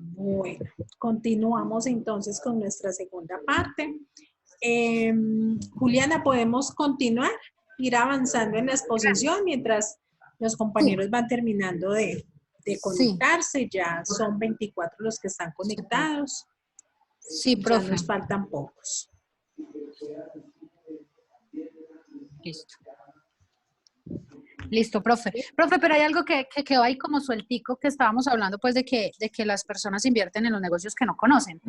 Bueno, continuamos entonces con nuestra segunda parte. Juliana, ¿podemos continuar? Ir avanzando en la exposición mientras los Sí, compañeros van terminando de sí, conectarse. Ya son 24 los que están sí, profe. conectados. Sí, Ya profe. nos faltan pocos. Listo. Listo, profe. Profe, pero hay algo que quedó ahí como sueltico, que estábamos hablando pues de que las personas invierten en los negocios que no conocen.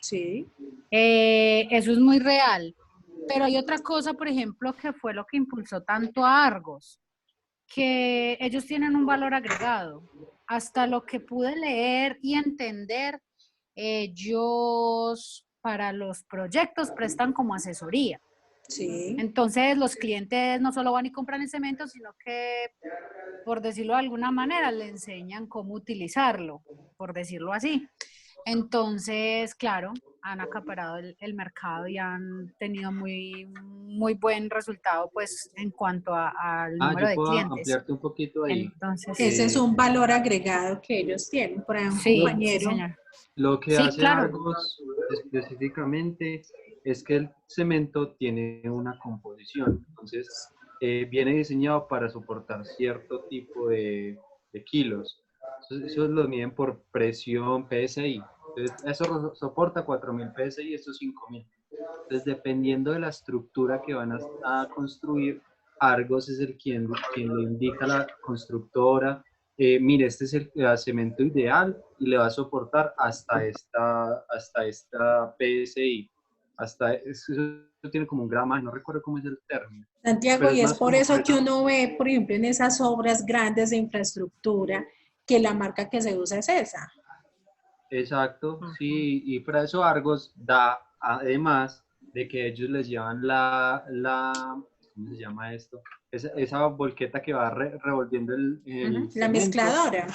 Sí, Eso es muy real. Pero hay otra cosa, por ejemplo, que fue lo que impulsó tanto a Argos, que ellos tienen un valor agregado. Hasta lo que pude leer y entender, ellos para los proyectos prestan como asesoría. sí. Entonces los clientes no solo van y compran el cemento, sino que, por decirlo de alguna manera, le enseñan cómo utilizarlo, por decirlo así. Entonces, claro, han acaparado el mercado y han tenido muy buen resultado pues en cuanto al número Yo de puedo clientes. ampliarte un poquito ahí. Entonces, Ese es Eh, un valor agregado que ellos tienen. Por ahí un sí, sí, compañero. señor. lo que Sí, hace claro. Argos específicamente es que el cemento tiene una composición, entonces viene diseñado para soportar cierto tipo de kilos. Entonces, eso lo miden por presión PSI. Entonces, eso soporta 4000 PSI, esto 5000. Entonces, dependiendo de la estructura que van a construir, Argos es quien le indica a la constructora, mire, este es el cemento ideal y le va a soportar hasta esta PSI. Eso tiene como un gramaje, no recuerdo cómo es el término, Santiago, pero es y es más por como eso que presión. uno ve, por ejemplo, en esas obras grandes de infraestructura, que la marca que se usa es esa. Exacto, sí, y para eso Argos da, además de que ellos les llevan ¿cómo se llama esto? Esa volqueta que va revolviendo el La cemento, mezcladora.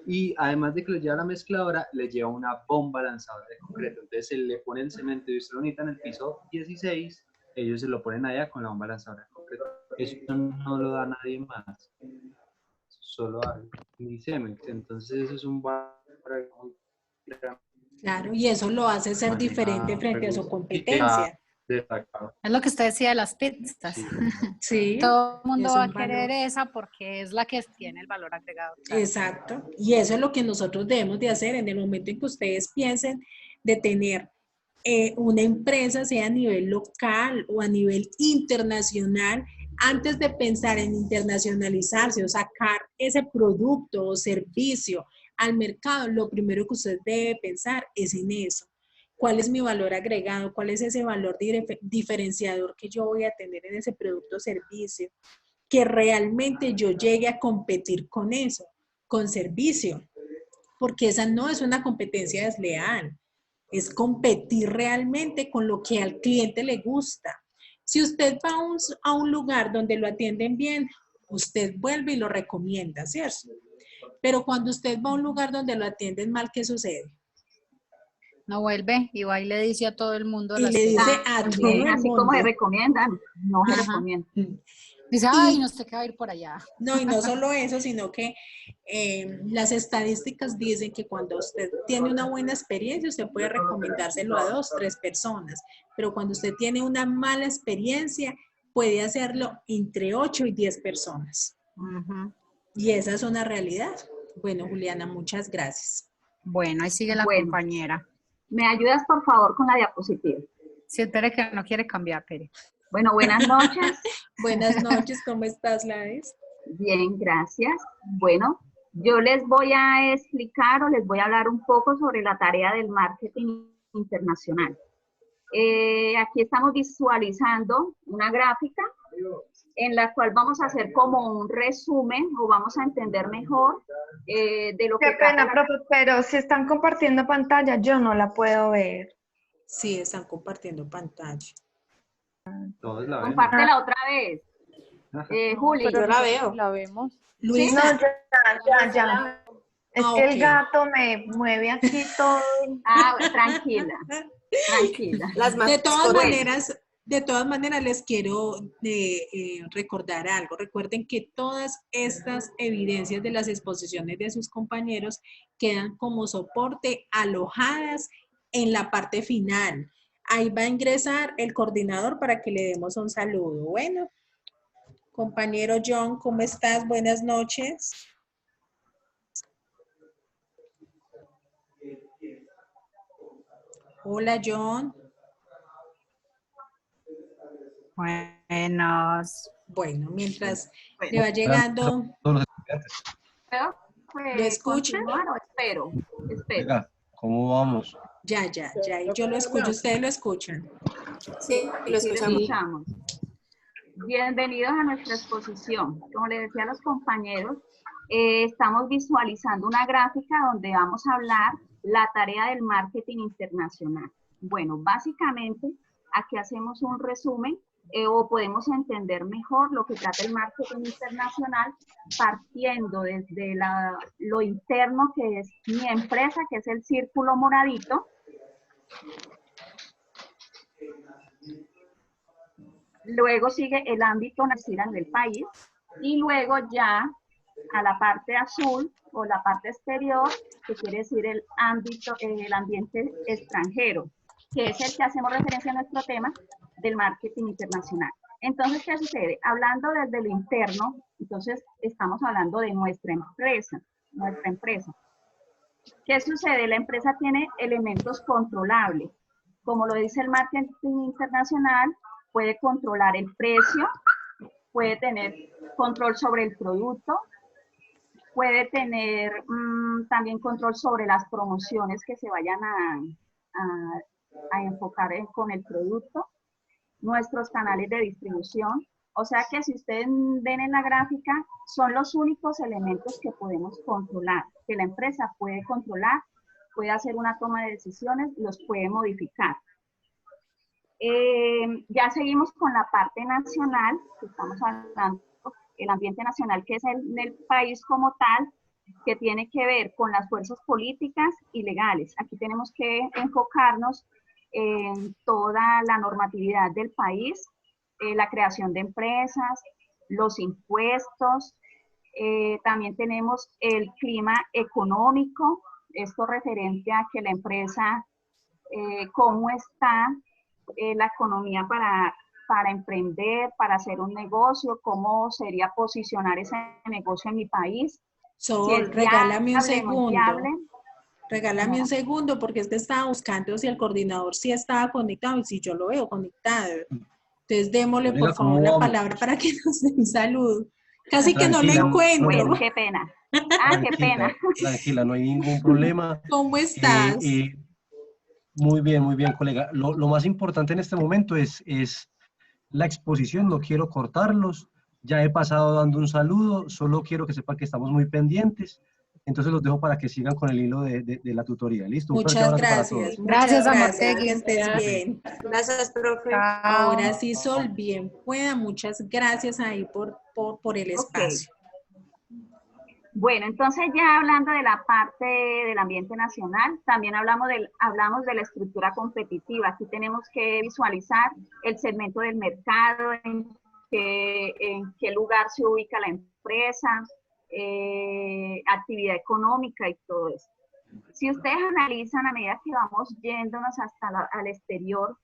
y además de que les lleva la mezcladora, les lleva una bomba lanzadora de concreto. Entonces se le pone el cemento y usted lo necesita en el piso 16, ellos se lo ponen allá con la bomba lanzadora de concreto. Eso no lo da nadie más, solo Argos ni Cemex. Entonces eso es un valor muy grande Claro, y eso lo hace ser diferente maneja frente a su Argos y que ha competencia. destacado. Es lo que usted decía de las pistas. Sí, Sí, Todo el mundo es va un a querer valor. esa porque es la que tiene el valor agregado, claro. Exacto. Y eso es lo que nosotros debemos de hacer en el momento en que ustedes piensen de tener una empresa, sea a nivel local o a nivel internacional, antes de pensar en internacionalizarse o sacar ese producto o servicio al mercado, lo primero que usted debe pensar es en eso. ¿Cuál es mi valor agregado? ¿Cuál es ese valor diferenciador que yo voy a tener en ese producto o servicio? Que realmente yo llegue a competir con eso, con servicio, porque esa no es una competencia desleal, es competir realmente con lo que al cliente le gusta. Si usted va a un lugar donde lo atienden bien, usted vuelve y lo recomienda, ¿cierto? Pero cuando usted va a un lugar donde lo atienden mal, ¿qué sucede? No vuelve y va y le dice a todo el mundo Y las le dice quejas. a todo También, el así como se mundo. recomiendan, no se Ajá. recomiendan. Dice, ay, no Y sé qué va a ir por allá. no, y no solo eso, sino que las estadísticas dicen que cuando usted tiene una buena experiencia, usted puede recomendárselo a 2, 3 personas, pero cuando usted tiene una mala experiencia, puede hacerlo entre 8 y 10 personas. Ujú. Y esa es una realidad. Bueno, Juliana, muchas gracias. Bueno, ahí sigue la Bueno, compañera. ¿me ayudas por favor con la diapositiva? Si espere que no quiere cambiar, Pere. Bueno, buenas noches. Buenas noches, ¿cómo estás, Gladys? Bien, gracias. Bueno, yo les voy a explicar o les voy a hablar un poco sobre la tarea del marketing internacional. Aquí estamos visualizando una gráfica en la cual vamos a hacer como un resumen o vamos a entender mejor de lo Qué que trata pena, profe, pero si están compartiendo pantalla, yo no la puedo ver. Sí, están compartiendo pantalla. todos la ven, ¿no? Compártela otra vez. Juli, Pero Yo la nosotros sí veo. la vemos. ¿sí? No, Luisa. ya. Es que Ok. el gato me mueve aquí todo. Ah, tranquila, tranquila. Las De todas mascotas. Bueno, maneras, De todas maneras, les quiero recordar algo. Recuerden que todas estas evidencias de las exposiciones de sus compañeros quedan como soporte alojadas en la parte final. Ahí va a ingresar el coordinador para que le demos un saludo. Bueno, compañero John, ¿cómo estás? Buenas noches. Hola, John. Buenos. Bueno, mientras le va llegando, Todos los estudiantes. ¿Puedo ¿lo escucha? continuar o espero? Espero. Oiga, ¿cómo vamos? Ya, y yo lo escucho, ustedes lo escuchan. Sí, lo Sí, lo escuchamos. escuchamos. Bienvenidos a nuestra exposición. Como les decía a los compañeros, estamos visualizando una gráfica donde vamos a hablar la tarea del marketing internacional. Bueno, básicamente aquí hacemos un resumen o podemos entender mejor lo que trata el marketing internacional partiendo desde lo interno que es mi empresa, que es el círculo moradito. Luego sigue el ámbito nacional del país y luego ya a la parte azul o la parte exterior, que quiere decir el ámbito, el ambiente extranjero, que es el que hacemos referencia a nuestro tema del marketing internacional. Entonces, ¿qué sucede? Hablando desde lo interno, entonces estamos hablando de nuestra empresa. ¿Qué sucede? La empresa tiene elementos controlables. Como lo dice el marketing internacional, puede controlar el precio, puede tener control sobre el producto, puede tener también control sobre las promociones que se vayan a enfocar con el producto, nuestros canales de distribución. O sea que si ustedes ven en la gráfica, son los únicos elementos que podemos controlar, que la empresa puede controlar, puede hacer una toma de decisiones, los puede modificar. Ya seguimos con la parte nacional, que estamos hablando, el ambiente nacional, que es el país como tal, que tiene que ver con las fuerzas políticas y legales. Aquí tenemos que enfocarnos en toda la normatividad del país, la creación de empresas, los impuestos, también tenemos el clima económico, esto referente a que la empresa, cómo está la economía para emprender, para hacer un negocio, cómo sería posicionar ese negocio en mi país. Sol, Si es regálame un viable, no es viable. segundo. Regálame un segundo porque es que estaba buscando si el coordinador sí estaba conectado y si yo lo veo conectado. Entonces démosle por favor la palabra para que nos dé un saludo. Casi que no lo encuentro. Bueno, qué pena. Qué pena. Tranquila, no hay ningún problema. ¿Cómo estás? Muy bien, colega. Lo más importante en este momento es la exposición, no quiero cortarlos. Ya he pasado dando un saludo, solo quiero que sepan que estamos muy pendientes. Entonces los dejo para que sigan con el hilo de la tutoría. ¿Listo? Muchas gracias. Gracias, Amortegui. Que estés bien. Gracias, profe. Ahora sí, Sol, bien pueda. Muchas gracias ahí por el espacio. Bueno, entonces ya hablando de la parte del ambiente nacional, también hablamos de la estructura competitiva. Aquí tenemos que visualizar el segmento del mercado, en qué lugar se ubica la empresa, actividad económica y todo eso. Si ustedes analizan a medida que vamos yéndonos hasta al exterior,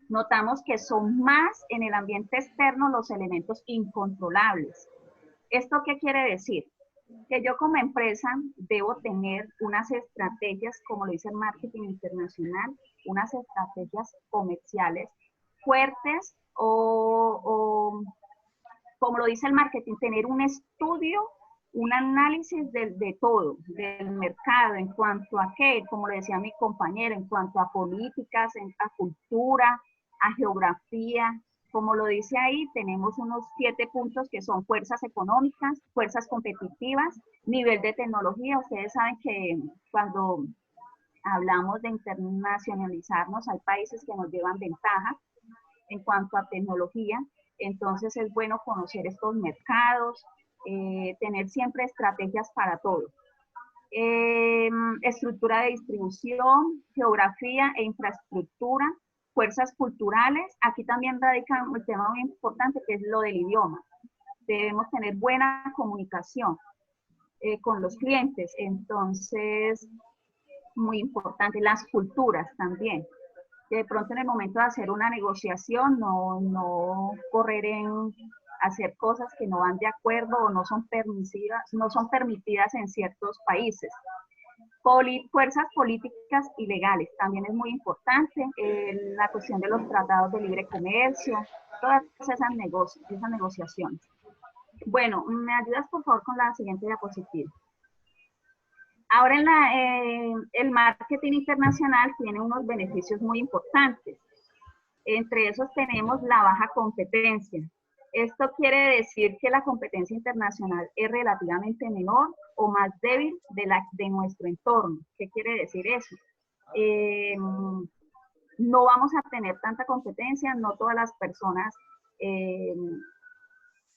notamos que son más en el ambiente externo los elementos incontrolables. ¿Esto qué quiere decir? Que yo como empresa debo tener unas estrategias, como lo dice el marketing internacional, unas estrategias comerciales fuertes o como lo dice el marketing, tener un estudio, un análisis de todo, del mercado, en cuanto a qué, como le decía mi compañero, en cuanto a políticas, a cultura, a geografía. Como lo dice ahí, tenemos unos 7 puntos que son fuerzas económicas, fuerzas competitivas, nivel de tecnología. Ustedes saben que cuando hablamos de internacionalizarnos, hay países que nos llevan ventaja en cuanto a tecnología. Entonces es bueno conocer estos mercados, tener siempre estrategias para todo. Estructura de distribución, geografía e infraestructura. fuerzas culturales, aquí también radica un tema muy importante que es lo del idioma. Debemos tener buena comunicación con los clientes, entonces, muy importante, las culturas también. Que de pronto en el momento de hacer una negociación no correr en hacer cosas que no van de acuerdo o no son permitidas en ciertos países. Fuerzas políticas y legales, también es muy importante, la cuestión de los tratados de libre comercio, todas esas negociaciones. Bueno, ¿me ayudas por favor con la siguiente diapositiva? Ahora el marketing internacional tiene unos beneficios muy importantes. Entre esos tenemos la baja competencia. Esto quiere decir que la competencia internacional es relativamente menor o más débil de nuestro entorno. ¿Qué quiere decir eso? No vamos a tener tanta competencia, no todas las personas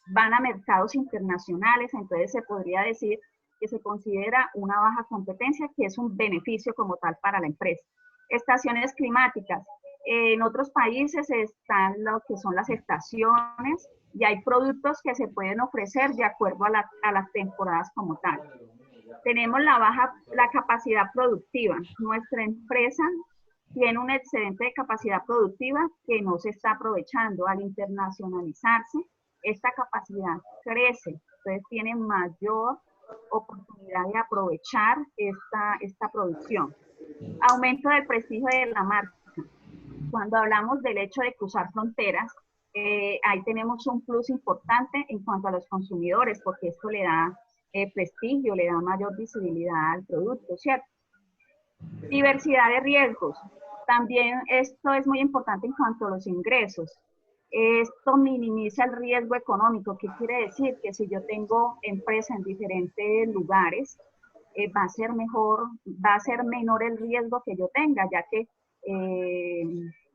van a mercados internacionales, entonces se podría decir que se considera una baja competencia, que es un beneficio como tal para la empresa. Estaciones climáticas. En otros países están lo que son las estaciones y hay productos que se pueden ofrecer de acuerdo a las temporadas como tal. Tenemos la capacidad productiva. Nuestra empresa tiene un excedente de capacidad productiva que no se está aprovechando. Al internacionalizarse, esta capacidad crece, entonces tiene mayor oportunidad de aprovechar esta producción. Aumento del prestigio de la marca. Cuando hablamos del hecho de cruzar fronteras, ahí tenemos un plus importante en cuanto a los consumidores, porque esto le da prestigio, le da mayor visibilidad al producto, ¿cierto? Diversidad de riesgos. También esto es muy importante en cuanto a los ingresos. Esto minimiza el riesgo económico. ¿Qué quiere decir? Que si yo tengo empresa en diferentes lugares, va a ser menor el riesgo que yo tenga, ya que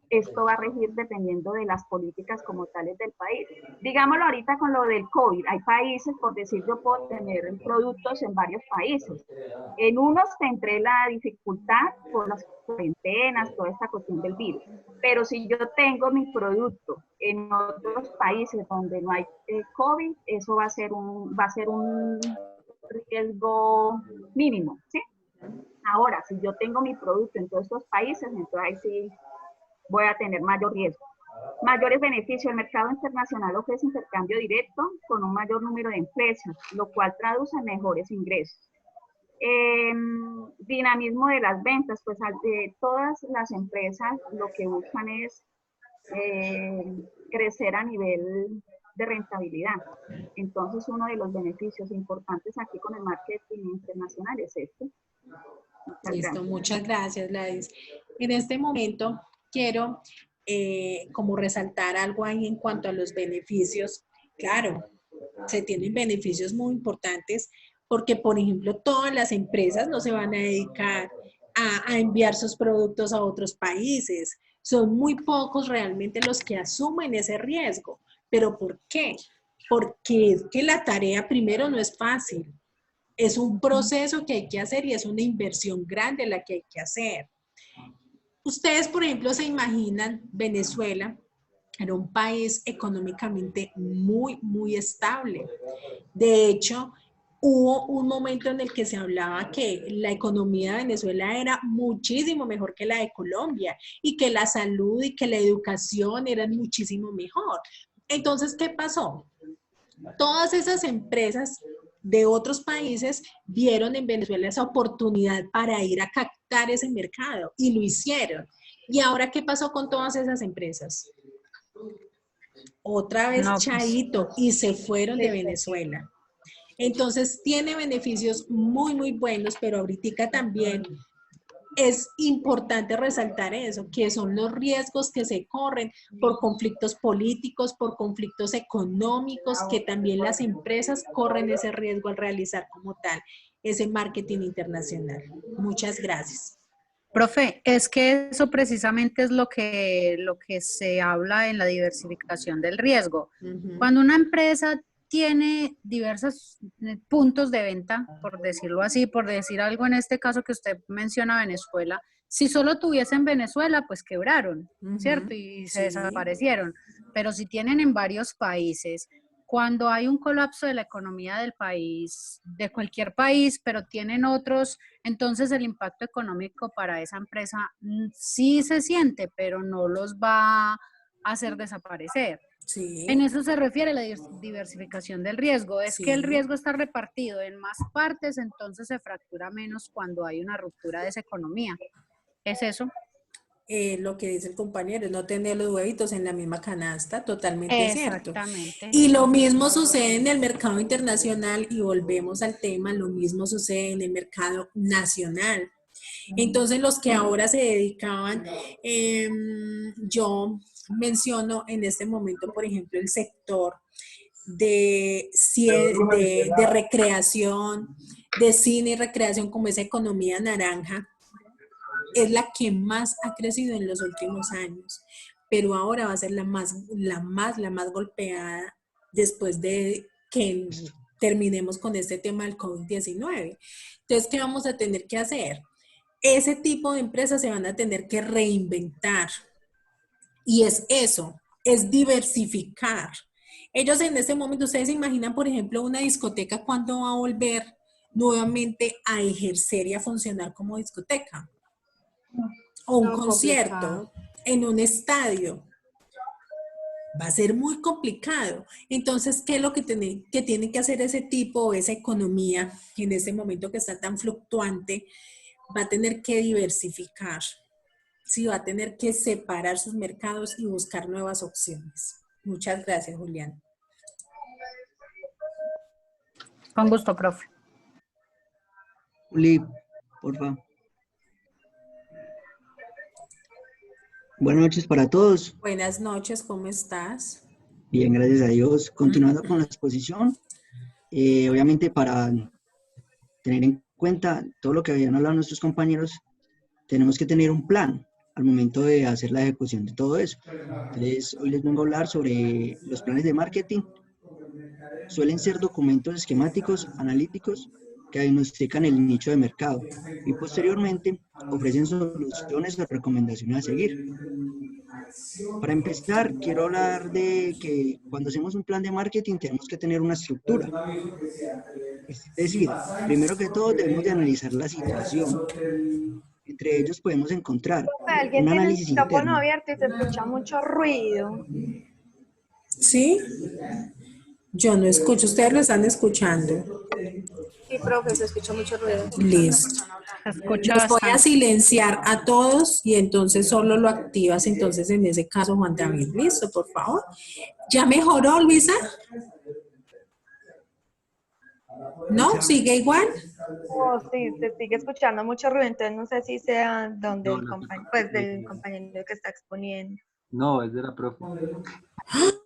esto va a regir dependiendo de las políticas como tales del país. Digámoslo ahorita con lo del COVID, hay países, por decir, yo puedo tener productos en varios países. En unos tendré la dificultad por las cuarentenas, toda esta cuestión del virus. Pero si yo tengo mi producto en otros países donde no hay COVID, eso va a ser un riesgo mínimo, ¿sí? Ahora, si yo tengo mi producto en todos estos países, entonces ahí sí voy a tener mayor riesgo. Mayores beneficios. El mercado internacional ofrece intercambio directo con un mayor número de empresas, lo cual traduce en mejores ingresos. Dinamismo de las ventas. Pues todas las empresas lo que buscan es crecer a nivel de rentabilidad. Entonces, uno de los beneficios importantes aquí con el marketing internacional es este. Listo, muchas gracias, Gladys. En este momento quiero como resaltar algo ahí en cuanto a los beneficios. Claro, se tienen beneficios muy importantes porque, por ejemplo, todas las empresas no se van a dedicar a enviar sus productos a otros países. Son muy pocos realmente los que asumen ese riesgo. ¿Pero por qué? Porque es que la tarea primero no es fácil. Es un proceso que hay que hacer y es una inversión grande la que hay que hacer. Ustedes, por ejemplo, se imaginan Venezuela era un país económicamente muy, muy estable. De hecho, hubo un momento en el que se hablaba que la economía de Venezuela era muchísimo mejor que la de Colombia y que la salud y que la educación eran muchísimo mejor. Entonces, ¿qué pasó? Todas esas empresas de otros países vieron en Venezuela esa oportunidad para ir a captar ese mercado y lo hicieron. ¿Y ahora qué pasó con todas esas empresas? Otra vez chaito y se fueron de Venezuela. Entonces tiene beneficios muy, muy buenos, pero ahorita también es importante resaltar eso, que son los riesgos que se corren por conflictos políticos, por conflictos económicos, que también las empresas corren ese riesgo al realizar como tal ese marketing internacional. Muchas gracias. Profe, es que eso precisamente es lo que se habla en la diversificación del riesgo. Cuando una empresa tiene diversos puntos de venta, por decirlo así, por decir algo en este caso que usted menciona Venezuela, Si solo tuviesen Venezuela, pues quebraron, ¿cierto? Ujú, Y se sí. desaparecieron. Pero si tienen en varios países, cuando hay un colapso de la economía del país, de cualquier país, pero tienen otros, entonces el impacto económico para esa empresa sí se siente, pero no los va a hacer desaparecer. Sí, En eso se refiere la diversificación del riesgo. Es que el sí. riesgo está repartido en más partes, entonces se fractura menos cuando hay una ruptura de esa economía. ¿Es eso? Lo que dice el compañero, es no tener los huevitos en la misma canasta, totalmente cierto. Exactamente. Y lo mismo sucede en el mercado internacional y volvemos al tema, lo mismo sucede en el mercado nacional. Entonces, los que ahora se dedicaban, yo menciono en este momento, por ejemplo, el sector de recreación, de cine y recreación, como esa economía naranja, es la que más ha crecido en los últimos años, pero ahora va a ser la más golpeada después de que terminemos con este tema del COVID-19. Entonces, ¿qué vamos a tener que hacer? Ese tipo de empresas se van a tener que reinventar. Y es eso, es diversificar. Ellos en este momento, ustedes se imaginan, por ejemplo, una discoteca, ¿cuándo va a volver nuevamente a ejercer y a funcionar como discoteca? O un No, complicado. concierto en un estadio. Va a ser muy complicado. Entonces, ¿qué es lo que tiene que hacer ese tipo o esa economía en este momento que está tan fluctuante? Va a tener que diversificar. Sí, va a tener que separar sus mercados y buscar nuevas opciones. Muchas gracias, Julián. Con gusto, profe. Juli, por favor. Buenas noches para todos. Buenas noches, ¿cómo estás? Bien, gracias a Dios. Continuando con la exposición, obviamente para tener en cuenta todo lo que habían hablado nuestros compañeros, tenemos que tener un plan al momento de hacer la ejecución de todo eso. Entonces, hoy les vengo a hablar sobre los planes de marketing. Suelen ser documentos esquemáticos, analíticos, que diagnostican el nicho de mercado y posteriormente ofrecen soluciones o recomendaciones a seguir. Para empezar, quiero hablar de que cuando hacemos un plan de marketing tenemos que tener una estructura. Es decir, primero que todo debemos de analizar la situación. Entre ellos podemos encontrar Alguien un tiene el análisis micrófono interno. abierto y se escucha mucho ruido. ¿Sí? Yo no escucho, ustedes lo están escuchando. Sí, profe, se escucha mucho ruido. Listo. Se escucha Los voy a bastante. silenciar a todos y entonces solo lo activas, entonces en ese caso, Juan David, listo, por favor. ¿Ya mejoró, Luisa? ¿No? ¿Sigue igual? Oh, sí, se sigue escuchando mucho ruido, entonces no sé si sea donde No, el del compañero que está exponiendo. no, es de la profe.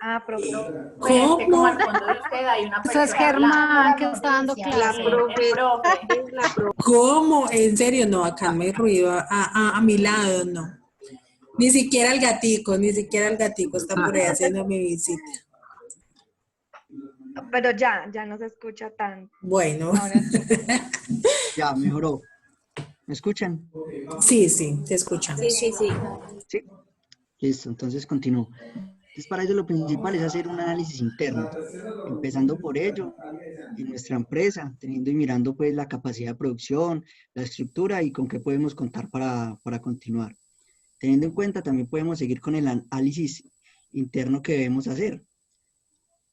Ah, profe. Pero es que como ¿Cómo? al fondo de usted hay una Eso es persona hablando. Germán que está dando La clase. profe, El profe. la profe. ¿Cómo? En serio, no, acá no hay ruido, a mi lado, no. Ni siquiera el gatico está por ahí haciendo mi visita. Pero ya no se escucha tanto. Bueno, Ahora sí. Ya, mejoró. ¿Me escuchan? sí, te escuchamos. Sí. Sí. Listo, entonces continúo. Entonces, para ello lo principal es hacer un análisis interno, empezando por ello en nuestra empresa, teniendo y mirando pues la capacidad de producción, la estructura y con qué podemos contar para continuar. Teniendo en cuenta, también podemos seguir con el análisis interno que debemos hacer.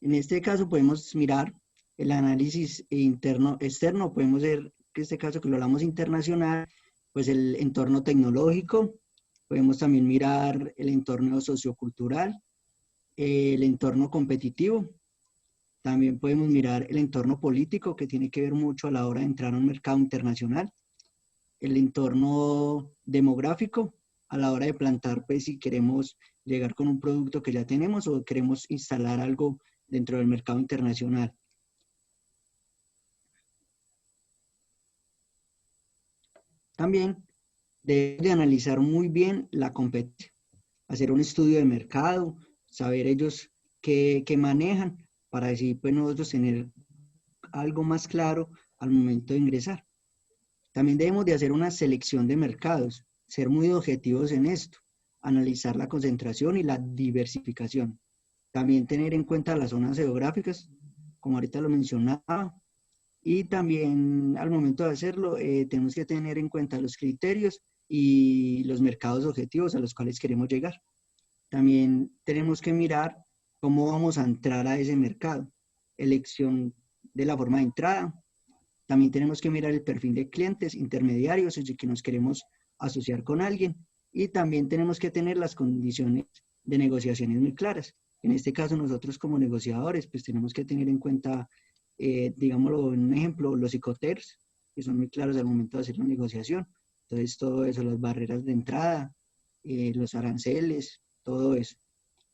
En este caso podemos mirar el análisis externo, podemos ver, en este caso que lo hablamos internacional, pues el entorno tecnológico, podemos también mirar el entorno sociocultural, el entorno competitivo, también podemos mirar el entorno político que tiene que ver mucho a la hora de entrar a un mercado internacional, el entorno demográfico a la hora de plantar, pues si queremos llegar con un producto que ya tenemos o queremos instalar algo dentro del mercado internacional. También debe de analizar muy bien la competencia, hacer un estudio de mercado, saber ellos qué manejan para así pues nosotros tener algo más claro al momento de ingresar. También debemos de hacer una selección de mercados, ser muy objetivos en esto, analizar la concentración y la diversificación. También tener en cuenta las zonas geográficas, como ahorita lo mencionaba, y también al momento de hacerlo tenemos que tener en cuenta los criterios y los mercados objetivos a los cuales queremos llegar. También tenemos que mirar cómo vamos a entrar a ese mercado, elección de la forma de entrada. También tenemos que mirar el perfil de clientes, intermediarios, si que nos queremos asociar con alguien. Y también tenemos que tener las condiciones de negociaciones muy claras. En este caso, nosotros como negociadores, pues tenemos que tener en cuenta, digámoslo en un ejemplo, los ICOTERs, que son muy claros al momento de hacer la negociación. Entonces, todo eso, las barreras de entrada, los aranceles, todo eso.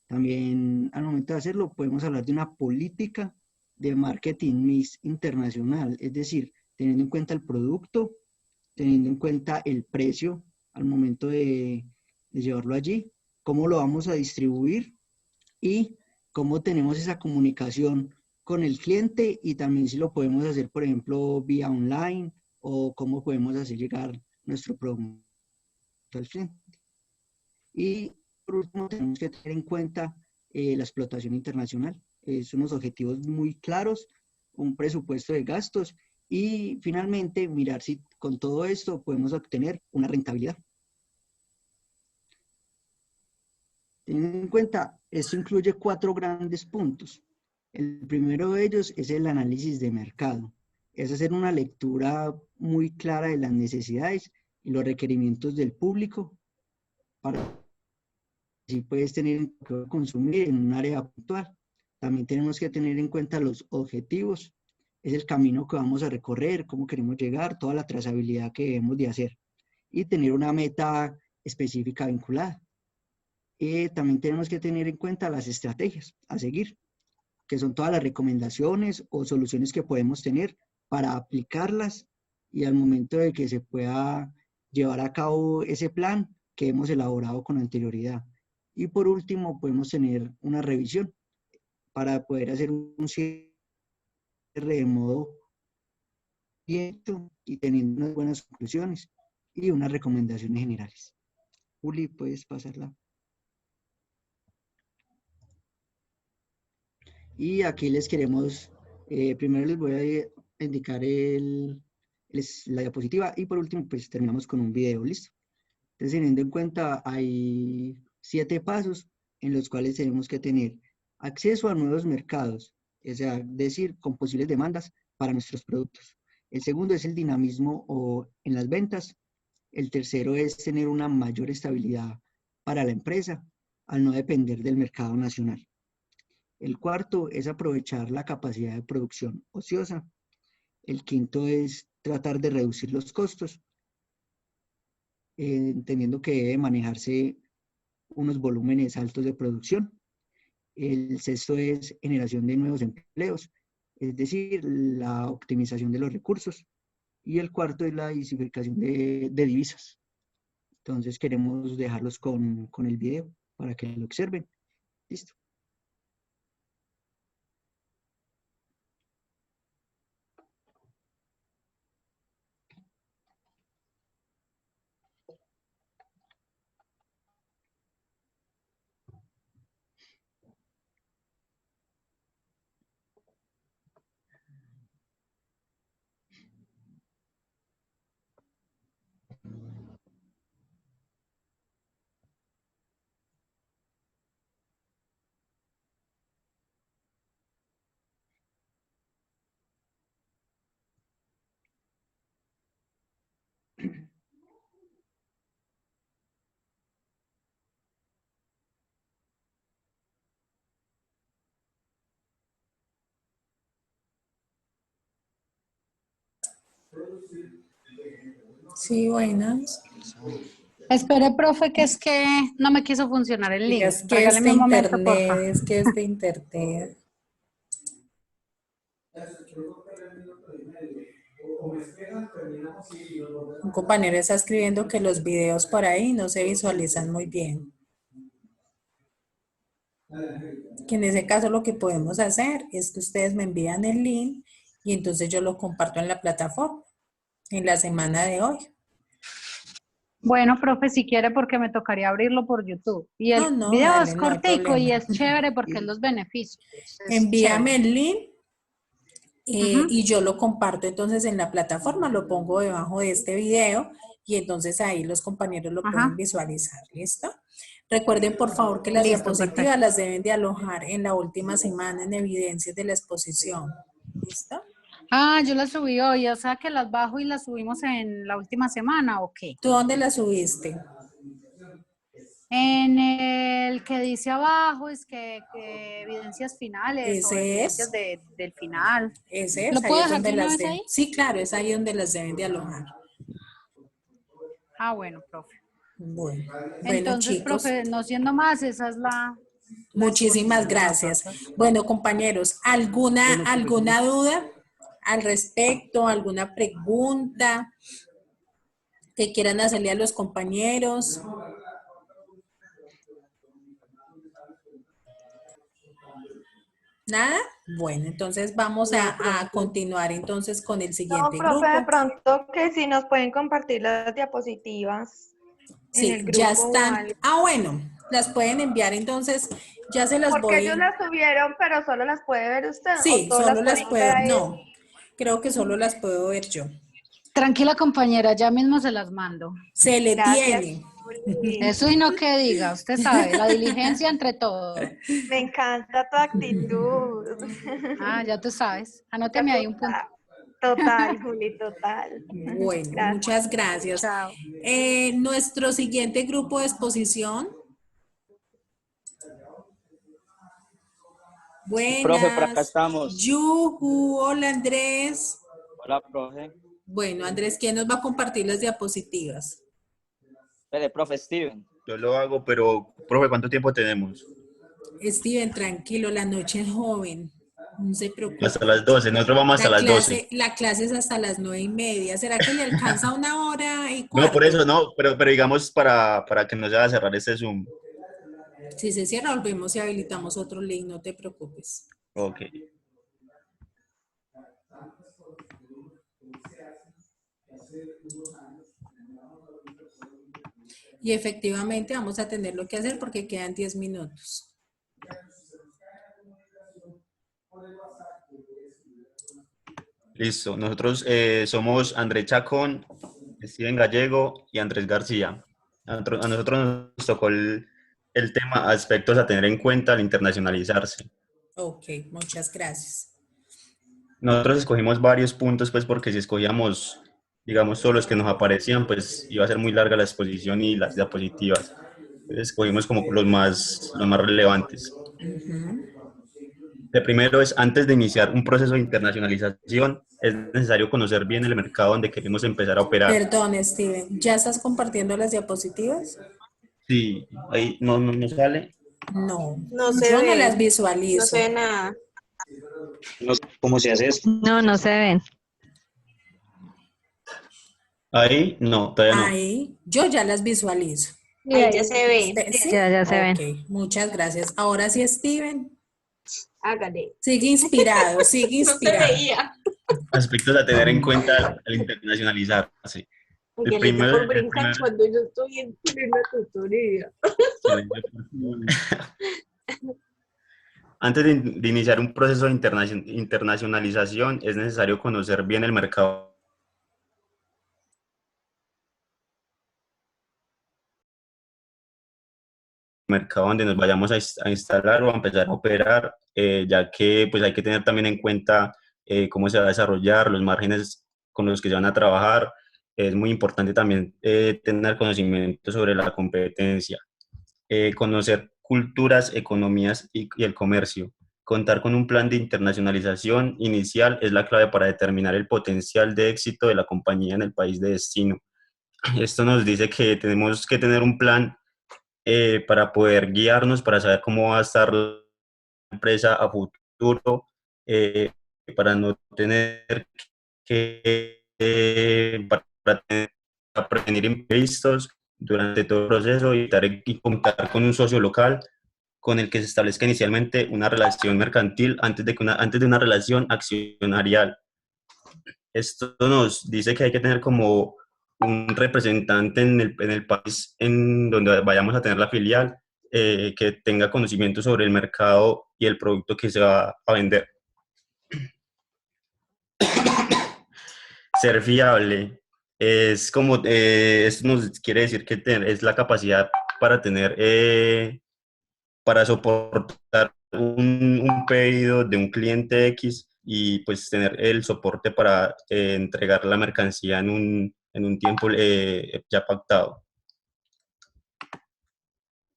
También al momento de hacerlo podemos hablar de una política de marketing mix internacional, es decir, teniendo en cuenta el producto, teniendo en cuenta el precio al momento de llevarlo allí, cómo lo vamos a distribuir y cómo tenemos esa comunicación con el cliente y también si lo podemos hacer, por ejemplo, vía online o cómo podemos hacer llegar nuestro producto al cliente. Y por último, tenemos que tener en cuenta la explotación internacional. Son unos objetivos muy claros, un presupuesto de gastos y finalmente mirar si con todo esto podemos obtener una rentabilidad. Teniendo en cuenta, esto incluye 4 grandes puntos. El primero de ellos es el análisis de mercado. Es hacer una lectura muy clara de las necesidades y los requerimientos del público para así puedes tener que consumir en un área puntual. También tenemos que tener en cuenta los objetivos, es el camino que vamos a recorrer, cómo queremos llegar, toda la trazabilidad que debemos de hacer y tener una meta específica vinculada. También tenemos que tener en cuenta las estrategias a seguir, que son todas las recomendaciones o soluciones que podemos tener para aplicarlas y al momento de que se pueda llevar a cabo ese plan que hemos elaborado con anterioridad. Y por último, podemos tener una revisión para poder hacer un cierre de modo directo y teniendo unas buenas conclusiones y unas recomendaciones generales. Juli, ¿puedes pasarla? Y aquí les queremos, primero les voy a indicar la diapositiva y por último, pues terminamos con un video, ¿listo? Entonces, teniendo en cuenta, hay 7 pasos en los cuales tenemos que tener acceso a nuevos mercados, es decir, con posibles demandas para nuestros productos. El segundo es el dinamismo en las ventas. El tercero es tener una mayor estabilidad para la empresa al no depender del mercado nacional. El cuarto es aprovechar la capacidad de producción ociosa. El quinto es tratar de reducir los costos, entendiendo que debe manejarse unos volúmenes altos de producción. El sexto es generación de nuevos empleos, es decir, la optimización de los recursos. Y el cuarto es la diversificación de divisas. Entonces queremos dejarlos con el video para que lo observen. Listo. Sí, buenas. Espere, profe, que es que no me quiso funcionar el link. Es que Regáleme un momento, porfa. es que este internet. Un compañero está escribiendo que los videos por ahí no se visualizan muy bien. Que en ese caso lo que podemos hacer es que ustedes me envían el link y entonces yo lo comparto en la plataforma en la semana de hoy. Bueno, profe, si quiere, porque me tocaría abrirlo por YouTube. Y el No, video dale, es no hay cortico y problema. es chévere porque es los beneficios. Es Envíame chévere. el link Ujú. y yo lo comparto entonces en la plataforma, lo pongo debajo de este video y entonces ahí los compañeros lo pueden Ajá. visualizar, ¿listo? Recuerden por favor que las Listo, diapositivas perfecto. las deben de alojar en la última semana en evidencias de la exposición, ¿listo? Ah, yo las subí hoy, o sea que las bajo y las subimos en la última semana, ¿o qué? ¿Tú dónde las subiste? En el que dice abajo es que evidencias finales o Ese evidencias es, del final. ese es, ¿Lo ahí puedo es dejar donde de una las vez deben. ahí? Sí, claro, es ahí donde las deben de alojar. Ah, bueno, profe. Bueno, Entonces, chicos, profe, no siendo más, esa es la muchísimas exposición gracias. entonces. Bueno, compañeros, Bueno, profesor. ¿alguna duda al respecto? ¿Alguna pregunta que quieran hacerle a los compañeros? ¿Nada? Bueno, entonces vamos No, a profe. continuar entonces con el No, siguiente profe, de grupo. pronto que si nos pueden compartir las diapositivas en Sí, el ya grupo o están. algo. Ah, bueno, las pueden enviar entonces, ya se las Porque ellos voy. las subieron, pero solo las puede ver usted o Sí, todas solo las las pueden ver puedo, ahí. no, creo que solo las puedo ver yo. Tranquila, compañera, ya mismo se las mando. Se le Gracias, tiene. Juli. Eso y no que diga, usted sabe, la diligencia entre todos. Me encanta tu actitud. Ah, ya tú sabes. Anóteme ahí un punto. Total, Juli, total. Bueno, Gracias. muchas gracias. Chao. Nuestro siguiente grupo de exposición. Profe, por acá Buenas. estamos. Yuhu, hola Andrés. Hola, profe. Bueno, Andrés, ¿quién nos va a compartir las diapositivas? Espere, profe Steven. Yo lo hago, pero, profe, ¿cuánto tiempo tenemos? Steven, tranquilo, la noche es joven. No se preocupe. Hasta las 12. Nosotros vamos hasta las 12. La clase es hasta las 9:30. ¿Será que le alcanza 1 hora y No, por cuarto? eso no, pero digamos para que no se vaya a cerrar este Zoom. Si se cierra, volvemos y habilitamos otro link, no te preocupes. Ok. Y efectivamente vamos a tener lo que hacer porque quedan 10 minutos. Listo. Nosotros somos Andrés Chacón, Steven Gallego y Andrés García. A nosotros nos tocó el tema aspectos a tener en cuenta al internacionalizarse. Ok, muchas gracias. Nosotros escogimos varios puntos, pues, porque si escogíamos, digamos, todos los que nos aparecían, pues iba a ser muy larga la exposición y las diapositivas. Entonces, escogimos como los más relevantes. El primero es, antes de iniciar un proceso de internacionalización, es necesario conocer bien el mercado donde queremos empezar a operar. Perdón, Steven, ¿ya estás compartiendo las diapositivas? Sí, ahí no sale. No, No se yo ve. no las visualizo. No se ve nada. No sé cómo se hace esto. No, no se ven. Ahí, no, todavía no. Ahí, yo ya las visualizo. Ahí ya se ve. ¿Sí? Ya se ven. Ok, muchas gracias. Ahora sí, Steven. Hágale. Sigue inspirado, sigue No se inspirado. veía. Aspectos a tener en cuenta al internacionalizarse. Miguelito por brincar cuando yo estoy en plena tutoría. Antes de iniciar un proceso de internacionalización, es necesario conocer bien el mercado donde nos vayamos a instalar o a empezar a operar, ya que pues hay que tener también en cuenta cómo se va a desarrollar, los márgenes con los que se van a trabajar. Es muy importante también tener conocimiento sobre la competencia, conocer culturas, economías y el comercio. Contar con un plan de internacionalización inicial es la clave para determinar el potencial de éxito de la compañía en el país de destino. Esto nos dice que tenemos que tener un plan para poder guiarnos, para saber cómo va a estar la empresa a futuro, para no tener que para prevenir imprevistos durante todo el proceso y contar con un socio local con el que se establezca inicialmente una relación mercantil antes de una relación accionarial. Esto nos dice que hay que tener como un representante en el país en donde vayamos a tener la filial, que tenga conocimiento sobre el mercado y el producto que se va a vender. Ser fiable es como, esto nos quiere decir que es la capacidad para tener, para soportar un pedido de un cliente X y pues tener el soporte para entregar la mercancía en un tiempo ya pactado.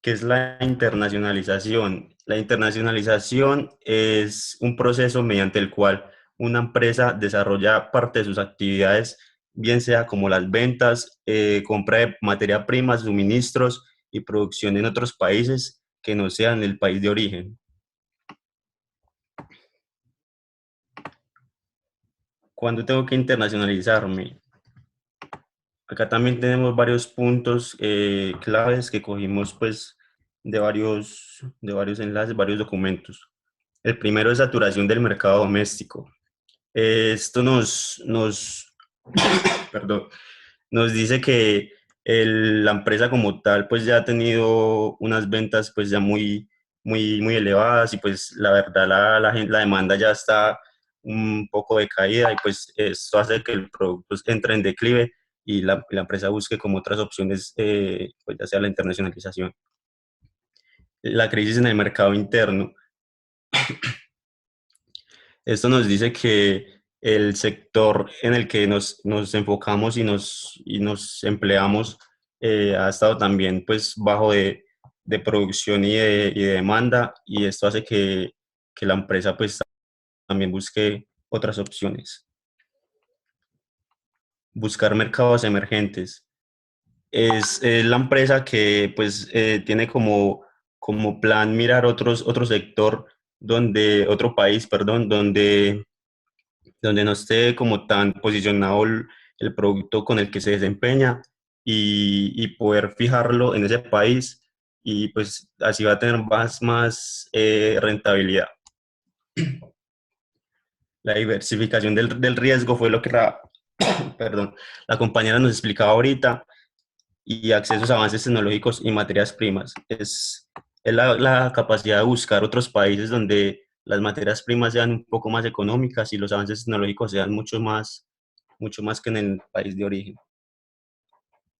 ¿Qué es la internacionalización? La internacionalización es un proceso mediante el cual una empresa desarrolla parte de sus actividades, bien sea como las ventas, compra de materia prima, suministros y producción en otros países que no sean el país de origen. ¿Cuándo tengo que internacionalizarme? Acá también tenemos varios puntos claves que cogimos pues de varios enlaces, varios documentos. El primero es saturación del mercado doméstico. Esto perdón, nos dice que la empresa como tal pues ya ha tenido unas ventas pues ya muy elevadas y pues la verdad la demanda ya está un poco decaída y pues esto hace que el producto entre en declive y la empresa busque como otras opciones, pues ya sea la internacionalización. La crisis en el mercado interno. Esto nos dice que el sector en el que nos enfocamos y nos empleamos ha estado también pues bajo de producción y de demanda, y esto hace que la empresa pues también busque otras opciones. Buscar mercados emergentes. Es la empresa que pues tiene como plan mirar otro sector, otro país, perdón, donde no esté como tan posicionado el producto con el que se desempeña y poder fijarlo en ese país, y pues así va a tener más rentabilidad. La diversificación del riesgo fue lo que perdón, la compañera nos explicaba ahorita, y accesos a avances tecnológicos y materias primas. Es la capacidad de buscar otros países donde las materias primas sean un poco más económicas y los avances tecnológicos sean mucho más que en el país de origen.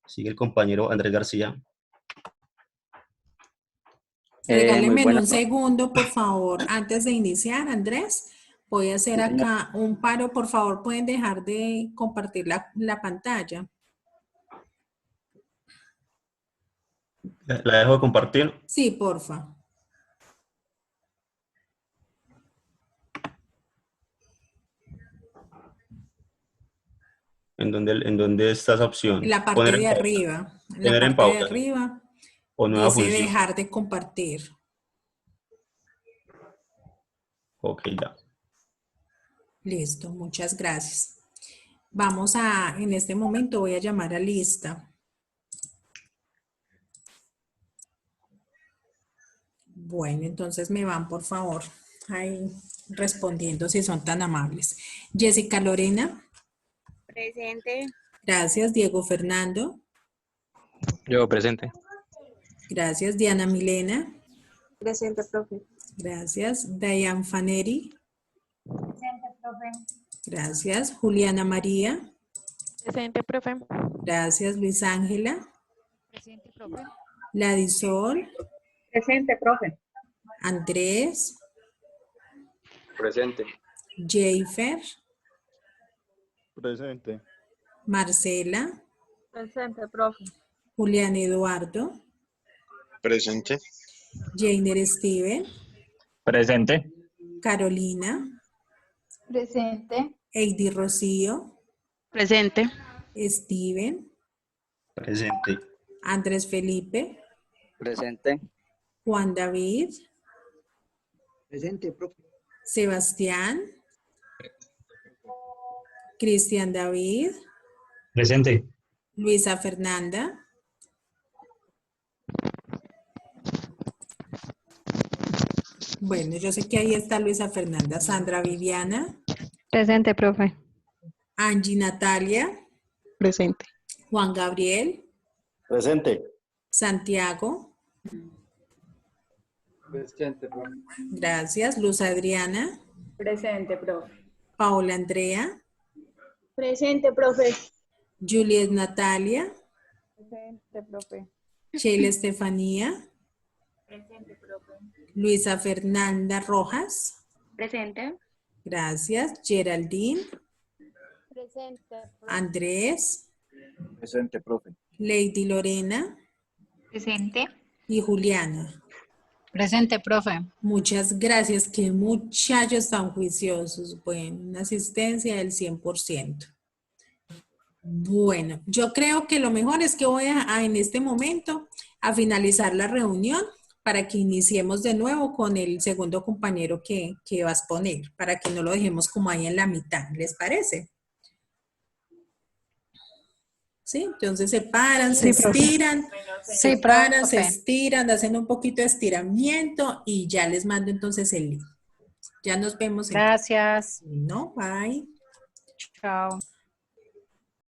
Sigue el compañero Andrés García. Regáleme buena. un segundo, por favor, antes de iniciar, Andrés. Voy a hacer acá un paro. Por favor, pueden dejar de compartir la pantalla. ¿La dejo de compartir? Sí, porfa. ¿En dónde está esa opción? En la parte Poner de en pausa. arriba. En la Poner en parte de pausa. arriba. O nueva Dice función. dejar de compartir. Ok, ya. Listo, muchas gracias. En este momento voy a llamar a lista. Bueno, entonces me van, por favor, ahí respondiendo si son tan amables. Jessica Lorena. Presente. Gracias. Diego Fernando. Yo presente. Gracias. Diana Milena. Presente, profe. Gracias. Dayan Faneri. Presente, profe. Gracias. Juliana María. Presente, profe. Gracias. Luis Ángela. Presente, profe. Ladisol. Presente, profe. Andrés. Presente. Jeifer. Presente. Marcela. Presente, profe. Julián Eduardo. Presente. Jainer Steven. Presente. Carolina. Presente. Heidi Rocío. Presente. Steven. Presente. Andrés Felipe. Presente. Juan David. Presente, profe. Sebastián. Cristian David. Presente. Luisa Fernanda. Bueno, yo sé que ahí está Luisa Fernanda. Sandra Viviana. Presente, profe. Angie Natalia. Presente. Juan Gabriel, Presente. Santiago, Presente, profe. gracias. Luz Adriana, Presente, profe. Paola Andrea, Presente, profe. Juliet Natalia, Presente, profe. Sheila Estefanía, Presente, profe. Luisa Fernanda Rojas, Presente. gracias. Geraldine, Presente. Andrés, Presente, profe. Lady Lorena Presente. y Juliana. Presente, profe. Muchas gracias. Qué muchachos tan juiciosos. Bueno, una asistencia del 100%. Bueno, yo creo que lo mejor es que voy en este momento a finalizar la reunión para que iniciemos de nuevo con el segundo compañero que vas a poner, para que no lo dejemos como ahí en la mitad. ¿Les parece? ¿Sí? Entonces se paran, se estiran, se paran, se estiran, hacen un poquito de estiramiento y ya les mando entonces el link. Ya nos vemos. Gracias. No, bye. Chao.